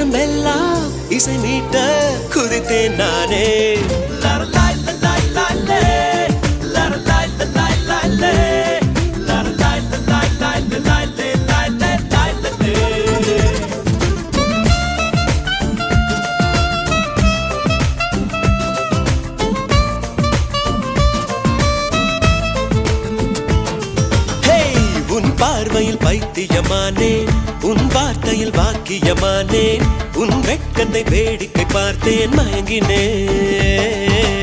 நகரம் எல்லாம் இசை மீட்ட குதித்தேன் நானே. உன் பார்வையில் பைத்தியமானேன், உன் வார்த்தையில் வாக்கியமானேன், உன் வெட்கத்தை வேடிக்கை பார்த்தேன் மயங்கினேன்.